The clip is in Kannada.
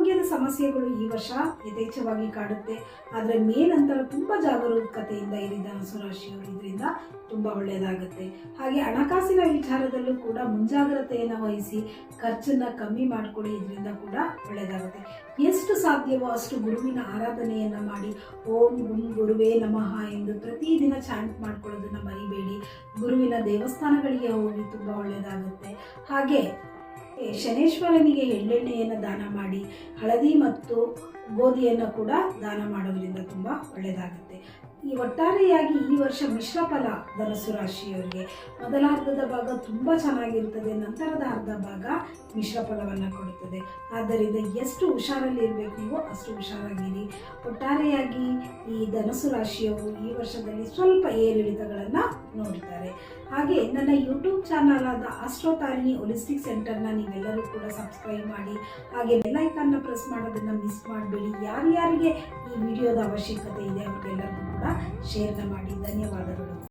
ಆರೋಗ್ಯದ ಸಮಸ್ಯೆಗಳು ಈ ವರ್ಷ ಯಥೇಚ್ಛವಾಗಿ ಕಾಡುತ್ತೆ. ಆದರೆ ಮೇ ನಂತರ ತುಂಬ ಜಾಗರೂಕತೆಯಿಂದ ಇರಿ ಧನುಸು ರಾಶಿಯವರು, ಇದರಿಂದ ತುಂಬ ಒಳ್ಳೆಯದಾಗುತ್ತೆ. ಹಾಗೆ ಹಣಕಾಸಿನ ವಿಚಾರದಲ್ಲೂ ಕೂಡ ಮುಂಜಾಗ್ರತೆಯನ್ನು ವಹಿಸಿ ಖರ್ಚನ್ನು ಕಮ್ಮಿ ಮಾಡಿಕೊಳ್ಳಿ, ಇದರಿಂದ ಕೂಡ ಒಳ್ಳೆಯದಾಗುತ್ತೆ. ಎಷ್ಟು ಸಾಧ್ಯವೋ ಅಷ್ಟು ಗುರುವಿನ ಆರಾಧನೆಯನ್ನು ಮಾಡಿ ಓಂ ಗುಂ ಗುರುವೇ ನಮಃ ಎಂದು ಪ್ರತಿದಿನ ಚಾಂಟ್ ಮಾಡ್ಕೊಳ್ಳೋದನ್ನು ಮರಿಬೇಡಿ. ಗುರುವಿನ ದೇವಸ್ಥಾನಗಳಿಗೆ ಹೋಗಿ ತುಂಬ ಒಳ್ಳೆಯದಾಗುತ್ತೆ. ಹಾಗೆ ಶನೇಶ್ವರನಿಗೆ ಎಳ್ಳೆಣ್ಣೆಯನ್ನು ದಾನ ಮಾಡಿ, ಹಳದಿ ಮತ್ತು ಗೋಧಿಯನ್ನು ಕೂಡ ದಾನ ಮಾಡೋದ್ರಿಂದ ತುಂಬ ಒಳ್ಳೆಯದಾಗುತ್ತೆ. ಈ ಒಟ್ಟಾರೆಯಾಗಿ ಈ ವರ್ಷ ಮಿಶ್ರ ಫಲ ಧನುಸು ರಾಶಿಯವರಿಗೆ ಮೊದಲಾರ್ಧದ ಭಾಗ ತುಂಬ ಚೆನ್ನಾಗಿರ್ತದೆ, ನಂತರದ ಅರ್ಧ ಭಾಗ ಮಿಶ್ರ ಫಲವನ್ನು ಕೊಡುತ್ತದೆ. ಆದ್ದರಿಂದ ಎಷ್ಟು ಹುಷಾರಲ್ಲಿ ಇರಬೇಕು ನೀವು ಅಷ್ಟು ಹುಷಾರಾಗಿರಿ. ಒಟ್ಟಾರೆಯಾಗಿ ಈ ಧನುಸು ರಾಶಿಯವರು ಈ ವರ್ಷದಲ್ಲಿ ಸ್ವಲ್ಪ ಏರಿಳಿತಗಳನ್ನು ನೋಡ್ತಾರೆ. ಹಾಗೆ ನನ್ನ ಯೂಟ್ಯೂಬ್ ಚಾನಲ್ ಆದ ಆಸ್ಟ್ರೋ ತಾರಿಣಿ ಹೋಲಿಸ್ಟಿಕ್ ಸೆಂಟರ್ನ ನೀವೆಲ್ಲರೂ ಕೂಡ ಸಬ್ಸ್ಕ್ರೈಬ್ ಮಾಡಿ, ಹಾಗೆ ಬೆಲ್ ಐಕಾನ್ನ ಪ್ರೆಸ್ ಮಾಡೋದನ್ನು ಮಿಸ್ ಮಾಡಬೇಡಿ. ಯಾರ್ಯಾರಿಗೆ ಈ ವಿಡಿಯೋದ ಅವಶ್ಯಕತೆ ಇದೆ ಅವ್ರಿಗೆಲ್ಲರಿಗೂ ಕೂಡ ಶೇರ್ನ ಮಾಡಿ. ಧನ್ಯವಾದಗಳು.